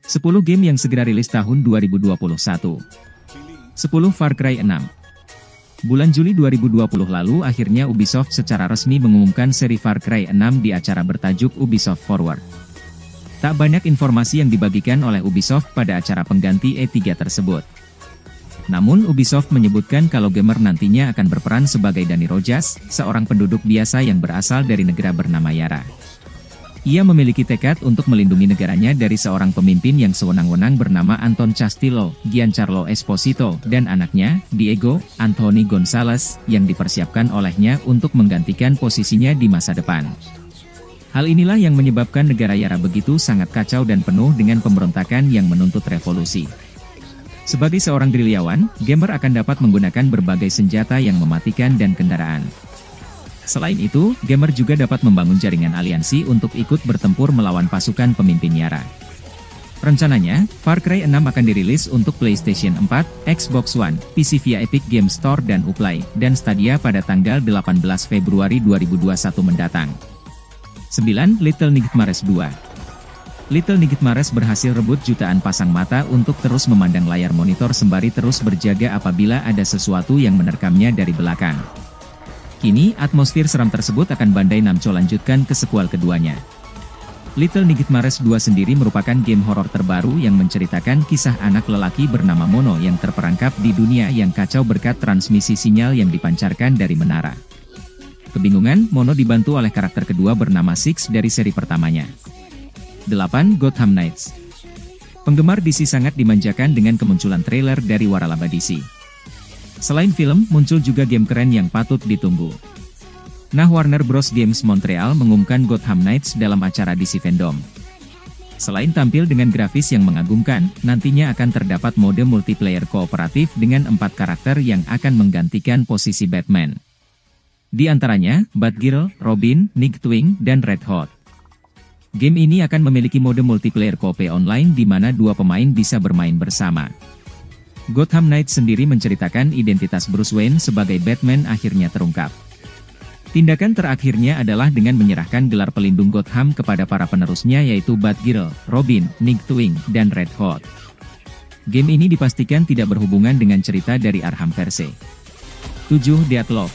10 game yang segera rilis tahun 2021. 10 Far Cry 6. Bulan Juli 2020 lalu akhirnya Ubisoft secara resmi mengumumkan seri Far Cry 6 di acara bertajuk Ubisoft Forward. Tak banyak informasi yang dibagikan oleh Ubisoft pada acara pengganti E3 tersebut. Namun Ubisoft menyebutkan kalau gamer nantinya akan berperan sebagai Dani Rojas, seorang penduduk biasa yang berasal dari negara bernama Yara. Ia memiliki tekad untuk melindungi negaranya dari seorang pemimpin yang sewenang-wenang bernama Anton Castillo, Giancarlo Esposito, dan anaknya, Diego Anthony Gonzalez, yang dipersiapkan olehnya untuk menggantikan posisinya di masa depan. Hal inilah yang menyebabkan negara Yara begitu sangat kacau dan penuh dengan pemberontakan yang menuntut revolusi. Sebagai seorang gerilyawan, gamer akan dapat menggunakan berbagai senjata yang mematikan dan kendaraan. Selain itu, gamer juga dapat membangun jaringan aliansi untuk ikut bertempur melawan pasukan pemimpin Yara. Rencananya, Far Cry 6 akan dirilis untuk PlayStation 4, Xbox One, PC via Epic Games Store dan Uplay, dan Stadia pada tanggal 18 Februari 2021 mendatang. 9. Little Nightmares 2. Little Nightmares berhasil rebut jutaan pasang mata untuk terus memandang layar monitor sembari terus berjaga apabila ada sesuatu yang menerkamnya dari belakang. Kini, atmosfer seram tersebut akan Bandai Namco lanjutkan ke sequel keduanya. Little Nightmares 2 sendiri merupakan game horor terbaru yang menceritakan kisah anak lelaki bernama Mono yang terperangkap di dunia yang kacau berkat transmisi sinyal yang dipancarkan dari menara. Kebingungan, Mono dibantu oleh karakter kedua bernama Six dari seri pertamanya. 8. Gotham Knights. Penggemar DC sangat dimanjakan dengan kemunculan trailer dari waralaba DC. Selain film, muncul juga game keren yang patut ditunggu. Nah, Warner Bros. Games Montreal mengumumkan Gotham Knights dalam acara DC Fandom. Selain tampil dengan grafis yang mengagumkan, nantinya akan terdapat mode multiplayer kooperatif dengan 4 karakter yang akan menggantikan posisi Batman. Di antaranya, Batgirl, Robin, Nightwing, dan Red Hood. Game ini akan memiliki mode multiplayer co-op online di mana 2 pemain bisa bermain bersama. Gotham Knights sendiri menceritakan identitas Bruce Wayne sebagai Batman akhirnya terungkap. Tindakan terakhirnya adalah dengan menyerahkan gelar pelindung Gotham kepada para penerusnya yaitu Batgirl, Robin, Nightwing, dan Red Hood. Game ini dipastikan tidak berhubungan dengan cerita dari Arkham-verse. 7. Deathloop.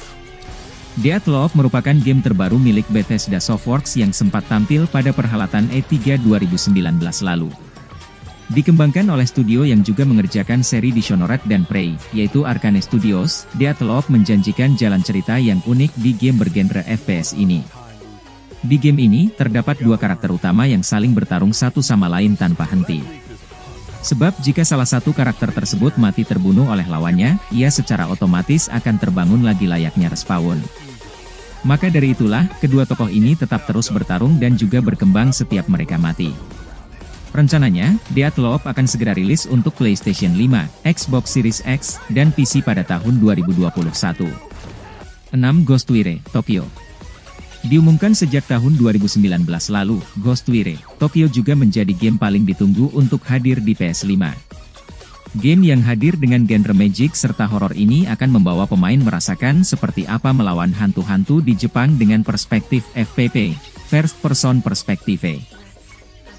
Deathloop merupakan game terbaru milik Bethesda Softworks yang sempat tampil pada perhelatan E3 2019 lalu. Dikembangkan oleh studio yang juga mengerjakan seri Dishonored dan Prey, yaitu Arkane Studios, Deathloop menjanjikan jalan cerita yang unik di game bergenre FPS ini. Di game ini, terdapat 2 karakter utama yang saling bertarung satu sama lain tanpa henti. Sebab jika salah satu karakter tersebut mati terbunuh oleh lawannya, ia secara otomatis akan terbangun lagi layaknya respawn. Maka dari itulah, kedua tokoh ini tetap terus bertarung dan juga berkembang setiap mereka mati. Rencananya, Deathloop akan segera rilis untuk PlayStation 5, Xbox Series X, dan PC pada tahun 2021. 6. Ghostwire Tokyo. Diumumkan sejak tahun 2019 lalu, Ghostwire Tokyo juga menjadi game paling ditunggu untuk hadir di PS5. Game yang hadir dengan genre magic serta horor ini akan membawa pemain merasakan seperti apa melawan hantu-hantu di Jepang dengan perspektif FPP, First Person Perspective.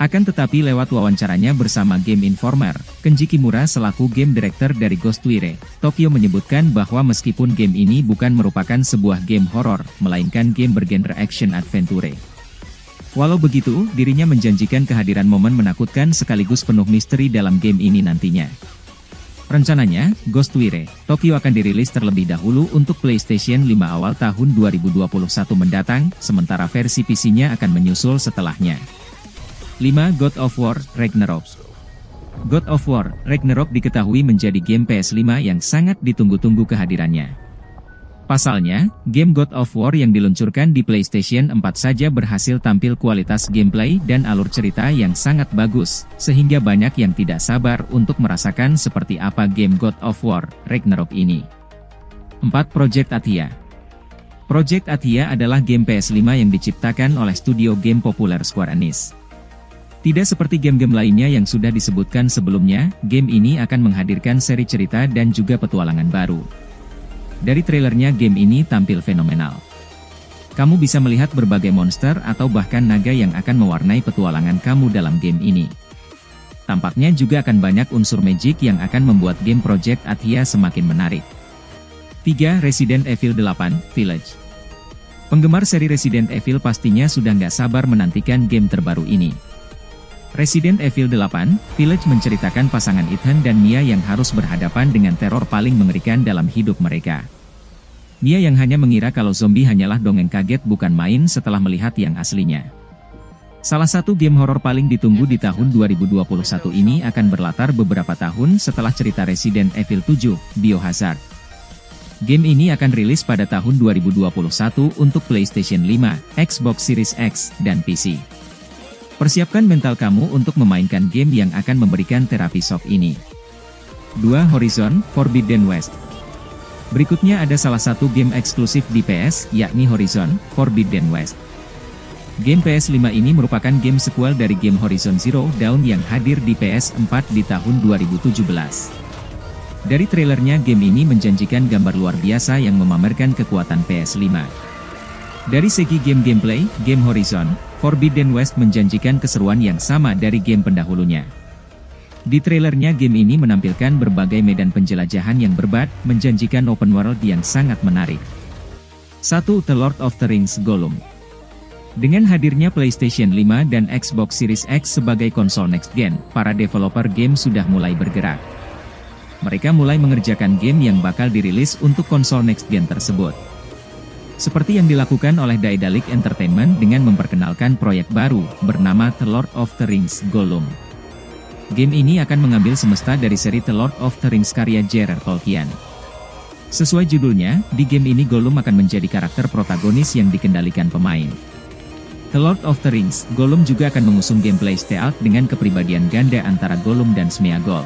Akan tetapi lewat wawancaranya bersama Game Informer, Kenji Kimura selaku game director dari Ghostwire Tokyo menyebutkan bahwa meskipun game ini bukan merupakan sebuah game horor, melainkan game bergenre action adventure. Walau begitu, dirinya menjanjikan kehadiran momen menakutkan sekaligus penuh misteri dalam game ini nantinya. Rencananya, Ghostwire Tokyo akan dirilis terlebih dahulu untuk PlayStation 5 awal tahun 2021 mendatang, sementara versi PC-nya akan menyusul setelahnya. 5. God of War Ragnarok. God of War Ragnarok diketahui menjadi game PS5 yang sangat ditunggu-tunggu kehadirannya. Pasalnya, game God of War yang diluncurkan di PlayStation 4 saja berhasil tampil kualitas gameplay dan alur cerita yang sangat bagus, sehingga banyak yang tidak sabar untuk merasakan seperti apa game God of War Ragnarok ini. 4. Project Athia. Project Athia adalah game PS5 yang diciptakan oleh studio game populer Square Enix. Tidak seperti game-game lainnya yang sudah disebutkan sebelumnya, game ini akan menghadirkan seri cerita dan juga petualangan baru. Dari trailernya game ini tampil fenomenal. Kamu bisa melihat berbagai monster atau bahkan naga yang akan mewarnai petualangan kamu dalam game ini. tampaknya juga akan banyak unsur magic yang akan membuat game Project Athia semakin menarik. 3. Resident Evil 8, Village. Penggemar seri Resident Evil pastinya sudah nggak sabar menantikan game terbaru ini. Resident Evil 8, Village menceritakan pasangan Ethan dan Mia yang harus berhadapan dengan teror paling mengerikan dalam hidup mereka. Mia yang hanya mengira kalau zombie hanyalah dongeng kaget bukan main setelah melihat yang aslinya. Salah satu game horor paling ditunggu di tahun 2021 ini akan berlatar beberapa tahun setelah cerita Resident Evil 7, Biohazard. Game ini akan rilis pada tahun 2021 untuk PlayStation 5, Xbox Series X, dan PC. Persiapkan mental kamu untuk memainkan game yang akan memberikan terapi shock ini. 2. Horizon Forbidden West. Berikutnya ada salah satu game eksklusif di PS, yakni Horizon Forbidden West. Game PS5 ini merupakan game sequel dari game Horizon Zero Dawn yang hadir di PS4 di tahun 2017. Dari trailernya game ini menjanjikan gambar luar biasa yang memamerkan kekuatan PS5. Dari segi gameplay, game Horizon Forbidden West menjanjikan keseruan yang sama dari game pendahulunya. Di trailernya game ini menampilkan berbagai medan penjelajahan yang berbat, menjanjikan open world yang sangat menarik. 1. The Lord of the Rings Gollum. Dengan hadirnya PlayStation 5 dan Xbox Series X sebagai konsol next gen, para developer game sudah mulai bergerak. Mereka mulai mengerjakan game yang bakal dirilis untuk konsol next gen tersebut. Seperti yang dilakukan oleh Daedalic Entertainment dengan memperkenalkan proyek baru, bernama The Lord of the Rings Gollum. Game ini akan mengambil semesta dari seri The Lord of the Rings karya J.R.R. Tolkien. Sesuai judulnya, di game ini Gollum akan menjadi karakter protagonis yang dikendalikan pemain. The Lord of the Rings Gollum juga akan mengusung gameplay stealth dengan kepribadian ganda antara Gollum dan Smeagol.